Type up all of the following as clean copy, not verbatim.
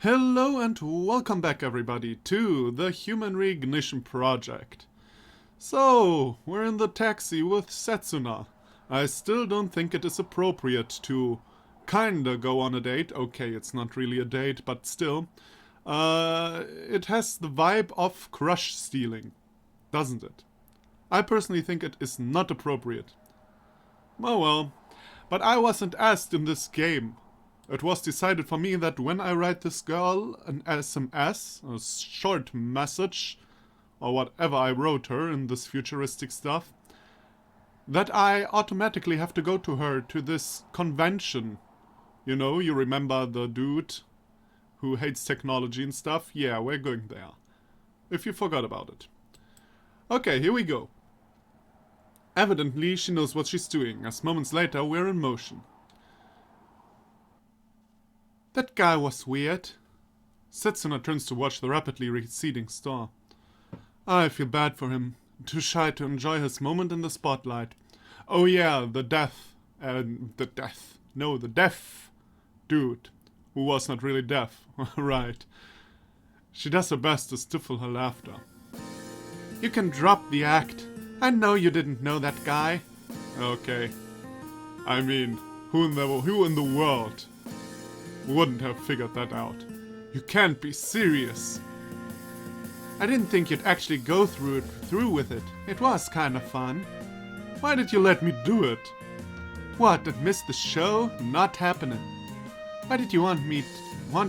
Hello and welcome back everybody to the Human Reignition project. So, we're in the taxi with Setsuna. I still don't think it is appropriate to kinda go on a date. Okay, it's not really a date, but still. It has the vibe of crush stealing, doesn't it? I personally think it is not appropriate. Oh well, but I wasn't asked in this game. It was decided for me that when I write this girl an SMS, a short message, or whatever I wrote her in this futuristic stuff, that I automatically have to go to her to this convention. You know, you remember the dude who hates technology and stuff? Yeah, we're going there. If you forgot about it. Okay, here we go. Evidently, she knows what she's doing, as moments later we're in motion. That guy was weird. Setsuna turns to watch the rapidly receding star. I feel bad for him. Too shy to enjoy his moment in the spotlight. Oh yeah, the deaf dude, who was not really deaf. Right. She does her best to stifle her laughter. You can drop the act. I know you didn't know that guy. Okay. I mean, who in the world wouldn't have figured that out? You can't be serious. I didn't think you'd actually go through with it. It was kind of fun. Why did you let me do it? What, and miss the show? Not happening. Why did you want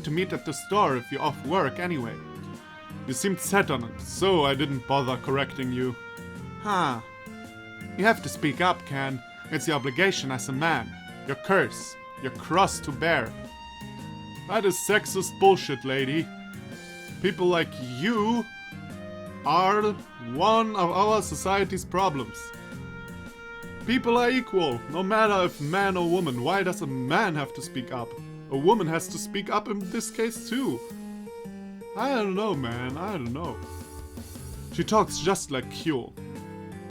to meet at the store if you're off work anyway? You seemed set on it, so I didn't bother correcting you. Huh. You have to speak up, Ken. It's your obligation as a man. Your curse. Your cross to bear. That is sexist bullshit, lady. People like you are one of our society's problems. People are equal, no matter if man or woman. Why does a man have to speak up? A woman has to speak up in this case too. I don't know, man, I don't know. She talks just like Kyo.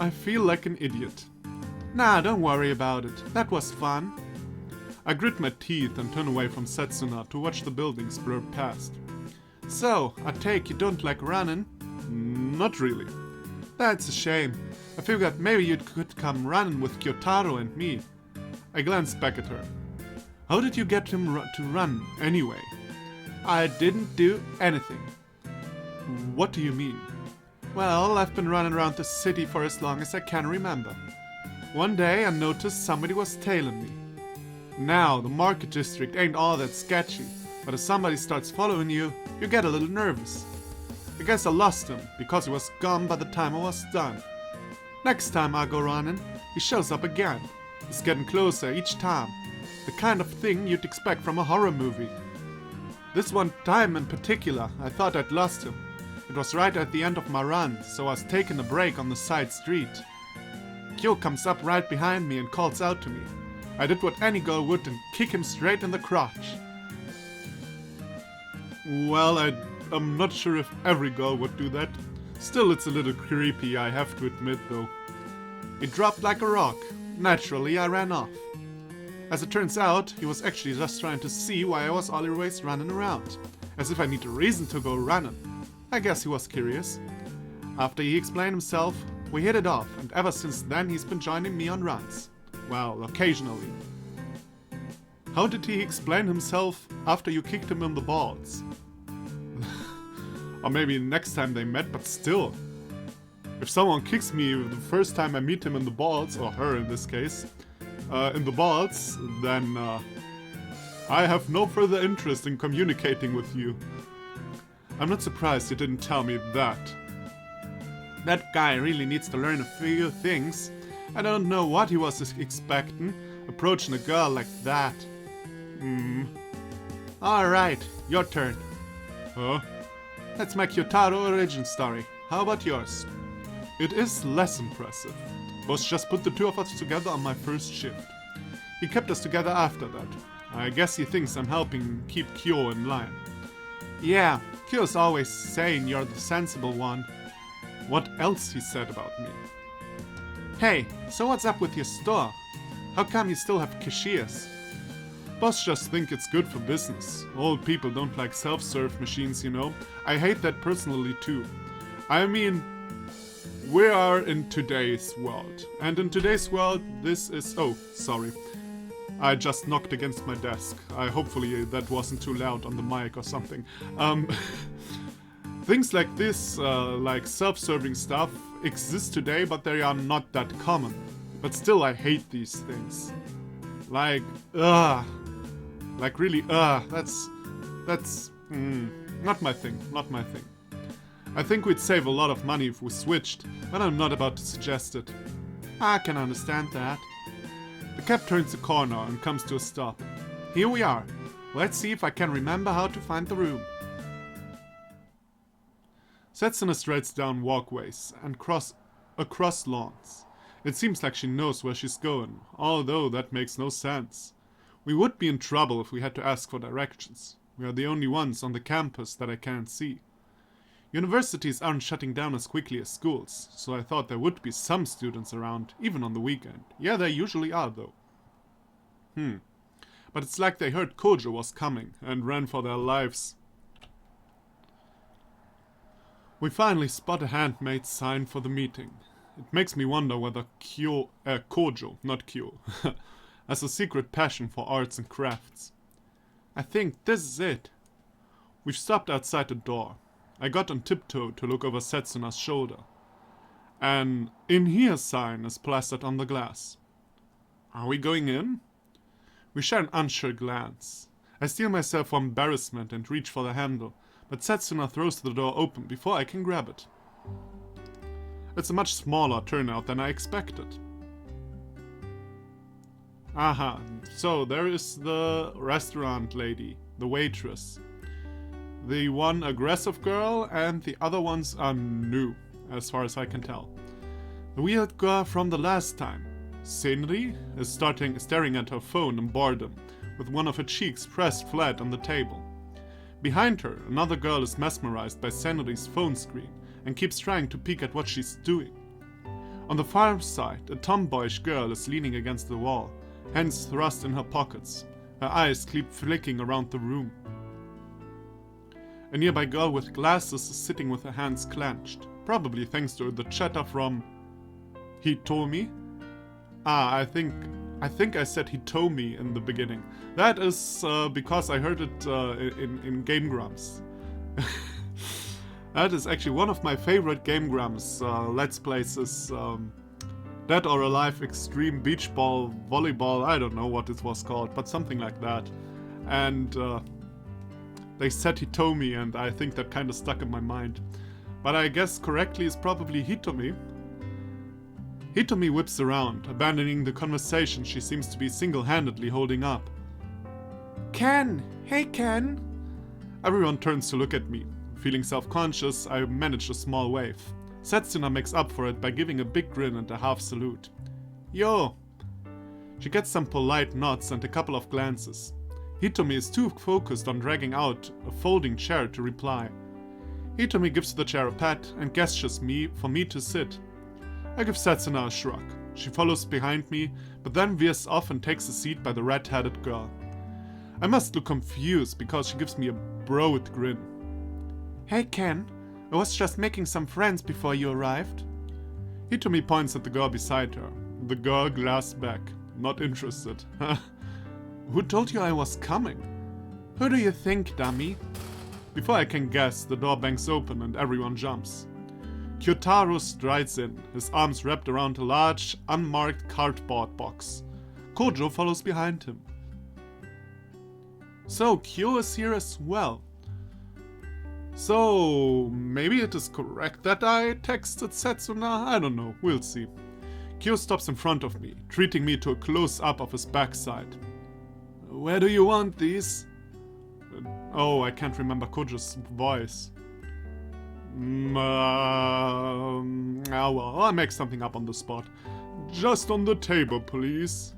I feel like an idiot. Nah, don't worry about it. That was fun. I grit my teeth and turn away from Setsuna to watch the buildings blur past. So, I take you don't like running? Not really. That's a shame. I figured maybe you could come running with Kyotaro and me. I glanced back at her. How did you get him to run, anyway? I didn't do anything. What do you mean? Well, I've been running around the city for as long as I can remember. One day I noticed somebody was tailing me. Now, the market district ain't all that sketchy, but if somebody starts following you, you get a little nervous. I guess I lost him, because he was gone by the time I was done. Next time I go running, he shows up again. He's getting closer each time. The kind of thing you'd expect from a horror movie. This one time in particular, I thought I'd lost him. It was right at the end of my run, so I was taking a break on the side street. Kyo comes up right behind me and calls out to me. I did what any girl would and kick him straight in the crotch. Well, I'm not sure if every girl would do that. Still, it's a little creepy, I have to admit though. He dropped like a rock. Naturally, I ran off. As it turns out, he was actually just trying to see why I was always running around. As if I need a reason to go running. I guess he was curious. After he explained himself, we hit it off, and ever since then he's been joining me on runs. Well, occasionally. How did he explain himself after you kicked him in the balls? Or maybe next time they met, but still. If someone kicks me the first time I meet him in the balls, or her in this case, in the balls, then I have no further interest in communicating with you. I'm not surprised you didn't tell me that. That guy really needs to learn a few things. I don't know what he was expecting, approaching a girl like that. Alright, your turn. Huh? That's my Kyotaro origin story. How about yours? It is less impressive. Boss just put the two of us together on my first shift. He kept us together after that. I guess he thinks I'm helping keep Kyo in line. Yeah, Kyo's always saying you're the sensible one. What else he said about me? Hey, so what's up with your store? How come you still have cashiers? Boss just think it's good for business. Old people don't like self-serve machines, you know. I hate that personally too. I mean, we are in today's world. And in today's world, this is... Oh, sorry. I just knocked against my desk. Hopefully that wasn't too loud on the mic or something. Things like this, like self-serving stuff, exist today, but they are not that common. But still, I hate these things. Like, really, that's not my thing, not my thing. I think we'd save a lot of money if we switched, but I'm not about to suggest it. I can understand that. The cab turns a corner and comes to a stop. Here we are. Let's see if I can remember how to find the room. Setsuna strides down walkways and across lawns. It seems like she knows where she's going, although that makes no sense. We would be in trouble if we had to ask for directions. We are the only ones on the campus that I can't see. Universities aren't shutting down as quickly as schools, so I thought there would be some students around, even on the weekend. Yeah, they usually are, though. But it's like they heard Kojo was coming and ran for their lives. We finally spot a handmade sign for the meeting. It makes me wonder whether Kojo, not Kyo, has a secret passion for arts and crafts. I think this is it. We've stopped outside the door. I got on tiptoe to look over Setsuna's shoulder. An "In Here" sign is plastered on the glass. Are we going in? We share an unsure glance. I steel myself for embarrassment and reach for the handle, but Setsuna throws the door open before I can grab it. It's a much smaller turnout than I expected. Aha, so there is the restaurant lady, the waitress. The one aggressive girl and the other ones are new, as far as I can tell. The weird girl from the last time, Senri, is staring at her phone in boredom, with one of her cheeks pressed flat on the table. Behind her, another girl is mesmerized by Senri's phone screen and keeps trying to peek at what she's doing. On the far side, a tomboyish girl is leaning against the wall, hands thrust in her pockets. Her eyes keep flicking around the room. A nearby girl with glasses is sitting with her hands clenched, probably thanks to the chatter from Hitomi. I think I said Hitomi in the beginning. That is because I heard it in Game Grumps. That is actually one of my favorite Game Grumps Let's Plays is Dead or Alive Extreme Beach Ball Volleyball. I don't know what it was called, but something like that. And they said Hitomi, and I think that kind of stuck in my mind. But I guess correctly is probably Hitomi. Hitomi whips around, abandoning the conversation she seems to be single-handedly holding up. Ken! Hey, Ken! Everyone turns to look at me. Feeling self-conscious, I manage a small wave. Setsuna makes up for it by giving a big grin and a half salute. Yo! She gets some polite nods and a couple of glances. Hitomi is too focused on dragging out a folding chair to reply. Hitomi gives the chair a pat and gestures for me to sit. I give Setsuna a shrug. She follows behind me, but then veers off and takes a seat by the red-headed girl. I must look confused because she gives me a broad grin. Hey Ken, I was just making some friends before you arrived. Hitomi points at the girl beside her. The girl glares back, not interested. Who told you I was coming? Who do you think, dummy? Before I can guess, the door bangs open and everyone jumps. Kyotaro strides in, his arms wrapped around a large, unmarked cardboard box. Kojo follows behind him. So, Kyo is here as well. So, maybe it is correct that I texted Setsuna? I don't know, we'll see. Kyo stops in front of me, treating me to a close-up of his backside. Where do you want these? Oh, I can't remember Kojo's voice. Well, I'll make something up on the spot. Just on the table, please.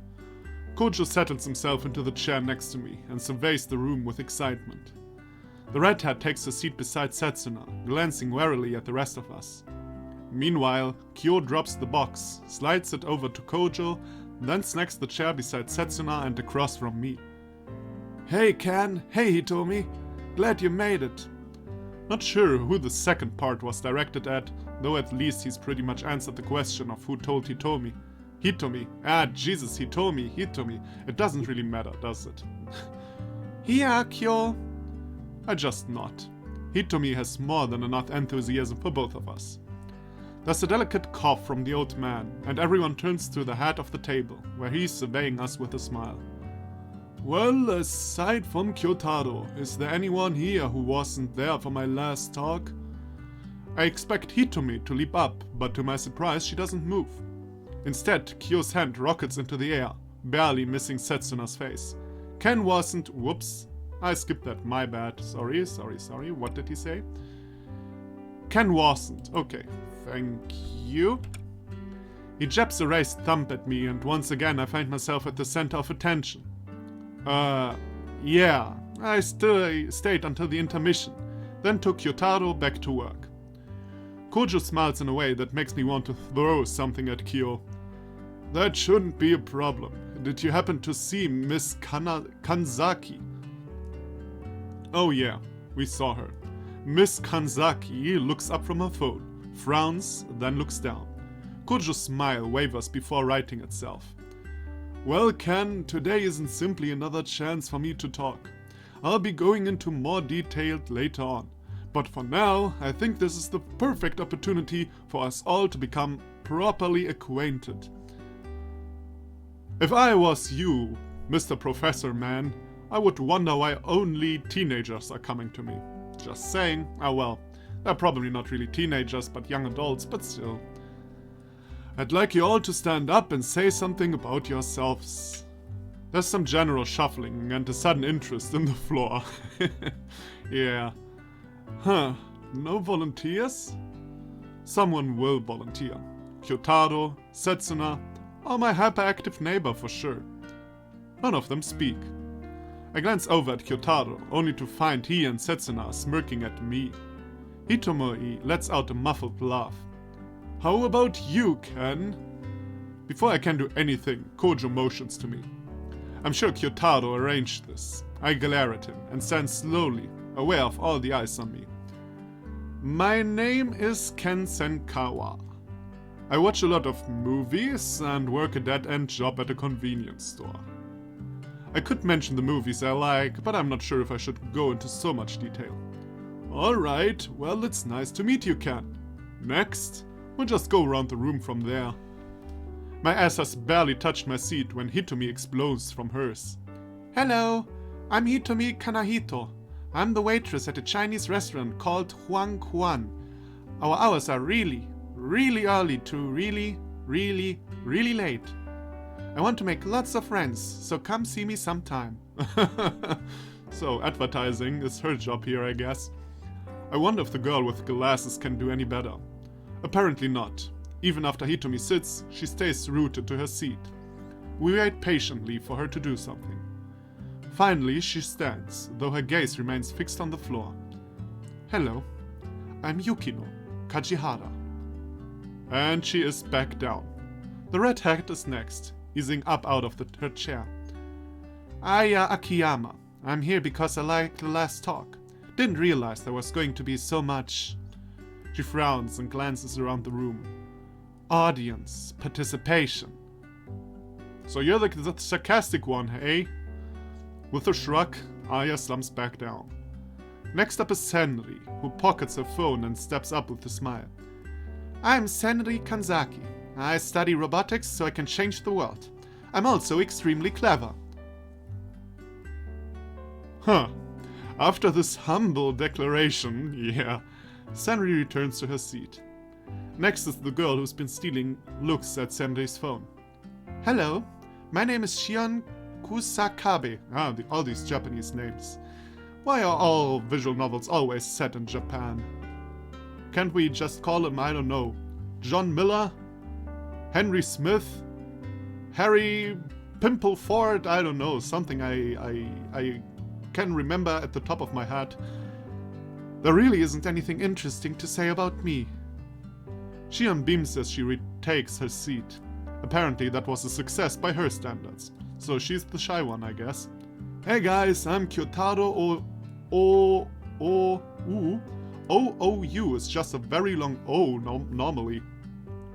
Kojo settles himself into the chair next to me and surveys the room with excitement. The redhead takes a seat beside Setsuna, glancing warily at the rest of us. Meanwhile, Kyo drops the box, slides it over to Kojo, then snacks the chair beside Setsuna and across from me. Hey Ken, hey Hitomi, glad you made it. Not sure who the second part was directed at, though at least he's pretty much answered the question of who told Hitomi. Hitomi, Jesus, Hitomi. It doesn't really matter, does it? Yeah, Kyo. I just nod. Hitomi has more than enough enthusiasm for both of us. There's a delicate cough from the old man, and everyone turns to the head of the table, where he's surveying us with a smile. Well, aside from Kyotaro, is there anyone here who wasn't there for my last talk? I expect Hitomi to leap up, but to my surprise she doesn't move. Instead, Kyo's hand rockets into the air, barely missing Setsuna's face. Ken wasn't... Whoops. I skipped that, my bad. Sorry. What did he say? Ken wasn't. Okay, thank you. He jabs a raised thumb at me, and once again I find myself at the center of attention. Yeah, I stayed until the intermission, then took Kyotaro back to work. Kojo smiles in a way that makes me want to throw something at Kyo. That shouldn't be a problem. Did you happen to see Miss Kanzaki? Oh yeah, we saw her. Miss Kanzaki looks up from her phone, frowns, then looks down. Kojo's smile wavers before righting itself. Well, Ken, today isn't simply another chance for me to talk. I'll be going into more detail later on. But for now, I think this is the perfect opportunity for us all to become properly acquainted. If I was you, Mr. Professor Man, I would wonder why only teenagers are coming to me. Just saying. Oh well, they're probably not really teenagers, but young adults, but still. I'd like you all to stand up and say something about yourselves. There's some general shuffling and a sudden interest in the floor. Yeah. Huh. No volunteers? Someone will volunteer. Kyotaro, Setsuna, or my hyperactive neighbor for sure. None of them speak. I glance over at Kyotaro, only to find he and Setsuna are smirking at me. Hitomi lets out a muffled laugh. How about you, Ken? Before I can do anything, Kojo motions to me. I'm sure Kyotaro arranged this. I glare at him and stand slowly, aware of all the eyes on me. My name is Ken Senkawa. I watch a lot of movies and work a dead-end job at a convenience store. I could mention the movies I like, but I'm not sure if I should go into so much detail. Alright, well, it's nice to meet you, Ken. Next, we'll just go around the room from there. My ass has barely touched my seat when Hitomi explodes from hers. Hello, I'm Hitomi Kanahito. I'm the waitress at a Chinese restaurant called Huang Quan. Our hours are really early to really late. I want to make lots of friends, so come see me sometime. So advertising is her job here, I guess. I wonder if the girl with glasses can do any better. Apparently not. Even after Hitomi sits, she stays rooted to her seat. We wait patiently for her to do something. Finally, she stands, though her gaze remains fixed on the floor. Hello, I'm Yukino Kajihara. And she is back down. The red hat is next, easing up out of her chair. Aya Akiyama. I'm here because I liked the last talk. Didn't realize there was going to be so much. She frowns and glances around the room. Audience, participation. So you're the sarcastic one, eh? With a shrug, Aya slumps back down. Next up is Senri, who pockets her phone and steps up with a smile. I'm Senri Kanzaki. I study robotics so I can change the world. I'm also extremely clever. Huh. After this humble declaration, yeah, Senri returns to her seat. Next is the girl who's been stealing looks at Senri's phone. Hello, my name is Shion Kusakabe. All these Japanese names. Why are all visual novels always set in Japan? Can't we just call him, I don't know, John Miller? Henry Smith? Harry Pimpleford? I don't know, something I can remember at the top of my head. There really isn't anything interesting to say about me. Shion beams as she retakes her seat. Apparently that was a success by her standards, so she's the shy one, I guess. Hey guys, I'm Kyotaro OOU is just a very long O normally.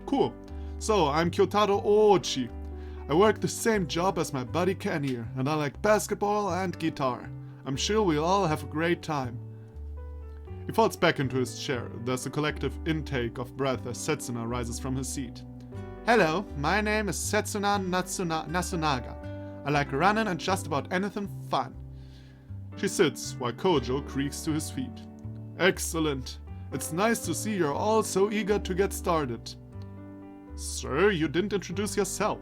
Cool. So, I'm Kyotaro Oochi. I work the same job as my buddy Ken here, and I like basketball and guitar. I'm sure we'll all have a great time. He falls back into his chair. There's a collective intake of breath as Setsuna rises from his seat. Hello, my name is Setsuna Nasunaga. I like running and just about anything fun. She sits while Kojo creaks to his feet. Excellent. It's nice to see you're all so eager to get started. Sir, you didn't introduce yourself.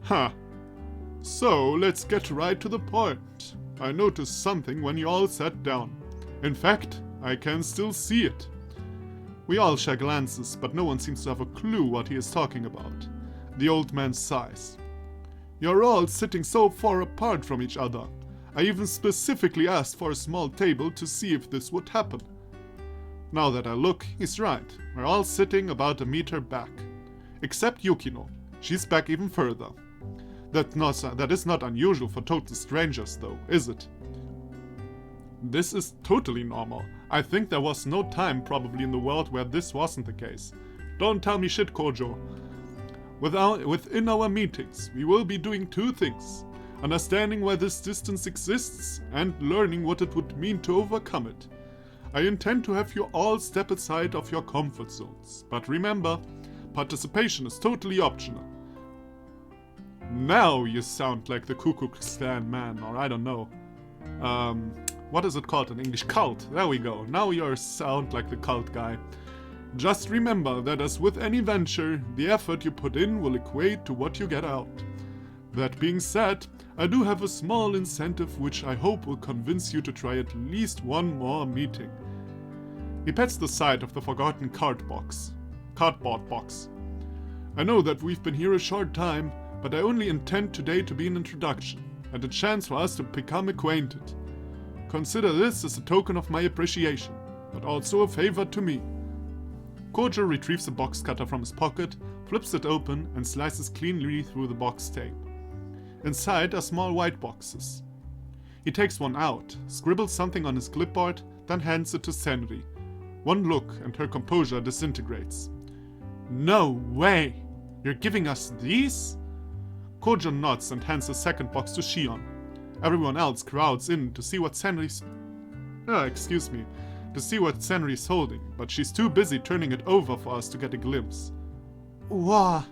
Huh. So, let's get right to the point. I noticed something when you all sat down. In fact, I can still see it. We all share glances, but no one seems to have a clue what he is talking about. The old man sighs. You're all sitting so far apart from each other. I even specifically asked for a small table to see if this would happen. Now that I look, he's right. We're all sitting about a meter back. Except Yukino. She's back even further. That is not unusual for total strangers, though, is it? This is totally normal. I think there was no time probably in the world where this wasn't the case. Don't tell me shit, Kojo. Within our meetings, we will be doing two things. Understanding why this distance exists and learning what it would mean to overcome it. I intend to have you all step aside of your comfort zones. But remember, participation is totally optional. Now you sound like the Ku Klux Klan man, or I don't know. What is it called in English? Cult. There we go. Now you sound like the cult guy. Just remember that as with any venture, the effort you put in will equate to what you get out. That being said, I do have a small incentive which I hope will convince you to try at least one more meeting. He pats the side of the forgotten cardboard box. I know that we've been here a short time, but I only intend today to be an introduction, and a chance for us to become acquainted. Consider this as a token of my appreciation, but also a favor to me. Kojo retrieves a box cutter from his pocket, flips it open, and slices cleanly through the box tape. Inside are small white boxes. He takes one out, scribbles something on his clipboard, then hands it to Senri. One look and her composure disintegrates. No way! You're giving us these? Kojo nods and hands a second box to Shion. Everyone else crowds in to see what Senri's holding, but she's too busy turning it over for us to get a glimpse. Wah!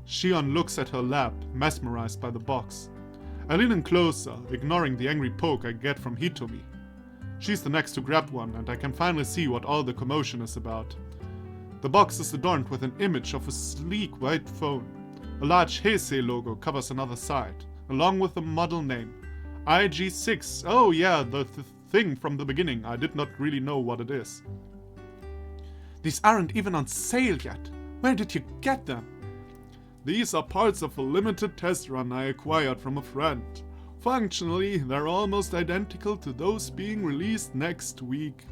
Shion looks at her lap, mesmerized by the box. I lean in closer, ignoring the angry poke I get from Hitomi. She's the next to grab one, and I can finally see what all the commotion is about. The box is adorned with an image of a sleek white phone. A large Heisei logo covers another side, along with the model name. IG6. Oh yeah, the thing from the beginning. I did not really know what it is. These aren't even on sale yet. Where did you get them? These are parts of a limited test run I acquired from a friend. Functionally, they're almost identical to those being released next week.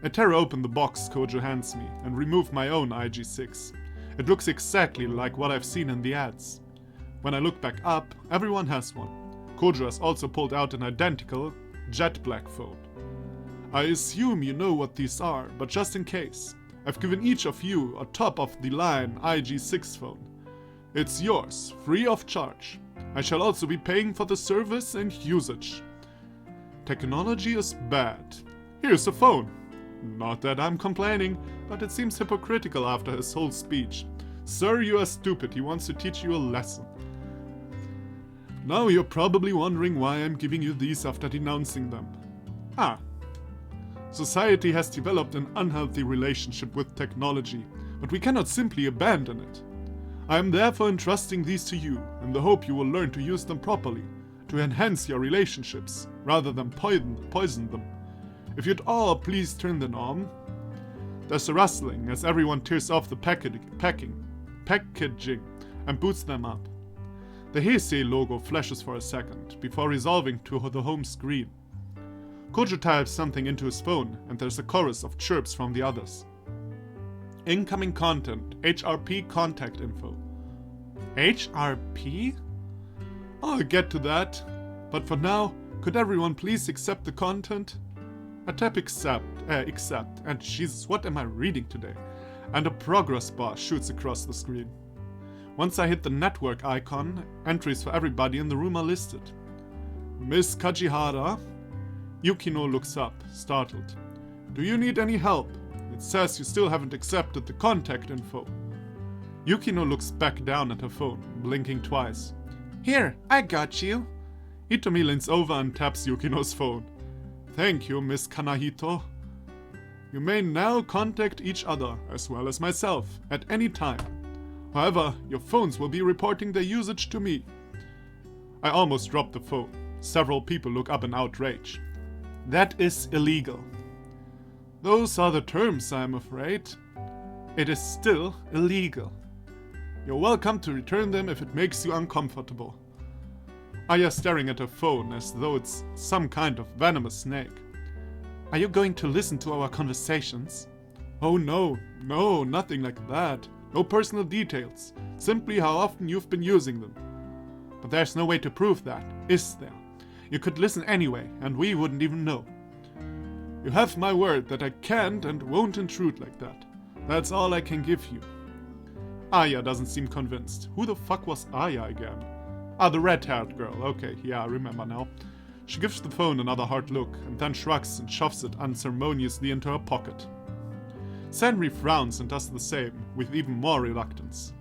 I tear open the box Kojo hands me and remove my own IG6. It looks exactly like what I've seen in the ads. When I look back up, everyone has one. Kojo has also pulled out an identical, jet black phone. I assume you know what these are, but just in case, I've given each of you a top-of-the-line IG6 phone. It's yours, free of charge. I shall also be paying for the service and usage. Technology is bad. Here's a phone. Not that I'm complaining, but it seems hypocritical after his whole speech. Sir, you are stupid. He wants to teach you a lesson. Now you're probably wondering why I'm giving you these after denouncing them. Society has developed an unhealthy relationship with technology, but we cannot simply abandon it. I am therefore entrusting these to you, in the hope you will learn to use them properly, to enhance your relationships, rather than poison them. If you'd all please turn them on. There's a rustling as everyone tears off the packaging, and boots them up. The Heisei logo flashes for a second, before resolving to the home screen. Kojo types something into his phone, and there's a chorus of chirps from the others. Incoming content, HRP contact info. HRP? I'll get to that. But for now, could everyone please accept the content? I tap accept, and Jesus, what am I reading today? And a progress bar shoots across the screen. Once I hit the network icon, entries for everybody in the room are listed. Miss Kajihara. Yukino looks up, startled. Do you need any help? It says you still haven't accepted the contact info. Yukino looks back down at her phone, blinking twice. Here, I got you. Hitomi leans over and taps Yukino's phone. Thank you, Miss Kanahito. You may now contact each other, as well as myself, at any time. However, your phones will be reporting their usage to me. I almost dropped the phone. Several people look up in outrage. That is illegal. Those are the terms, I'm afraid. It is still illegal. You're welcome to return them if it makes you uncomfortable. Aya staring at her phone as though it's some kind of venomous snake. Are you going to listen to our conversations? Oh no, nothing like that. No personal details. Simply how often you've been using them. But there's no way to prove that, is there? You could listen anyway, and we wouldn't even know. You have my word that I can't and won't intrude like that. That's all I can give you. Aya doesn't seem convinced. Who the fuck was Aya again? Ah, the red-haired girl. Okay, yeah, I remember now. She gives the phone another hard look, and then shrugs and shoves it unceremoniously into her pocket. Senri frowns and does the same, with even more reluctance.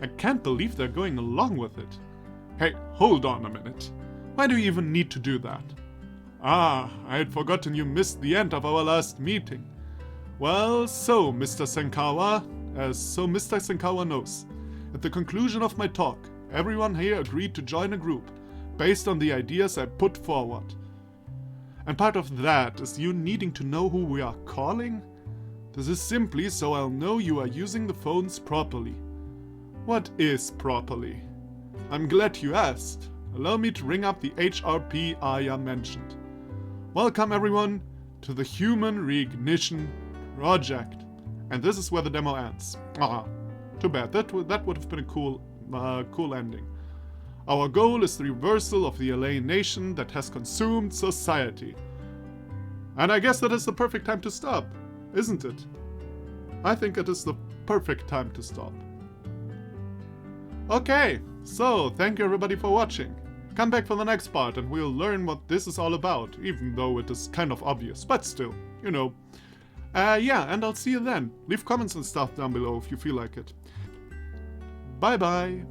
I can't believe they're going along with it. Hey, hold on a minute. Why do you even need to do that? Ah, I had forgotten you missed the end of our last meeting. Well, so Mr. Senkawa knows. At the conclusion of my talk, everyone here agreed to join a group, based on the ideas I put forward. And part of that is you needing to know who we are calling? This is simply so I'll know you are using the phones properly. What is properly? I'm glad you asked. Allow me to ring up the HRP Aya mentioned. Welcome everyone to the Human Reignition Project. And this is where the demo ends. Ah, too bad. That would have been a cool ending. Our goal is the reversal of the alienation that has consumed society. And I guess that is the perfect time to stop, isn't it? I think it is the perfect time to stop. Okay, so thank you everybody for watching. Come back for the next part and we'll learn what this is all about, even though it is kind of obvious, but still, you know. Yeah, and I'll see you then. Leave comments and stuff down below if you feel like it. Bye bye.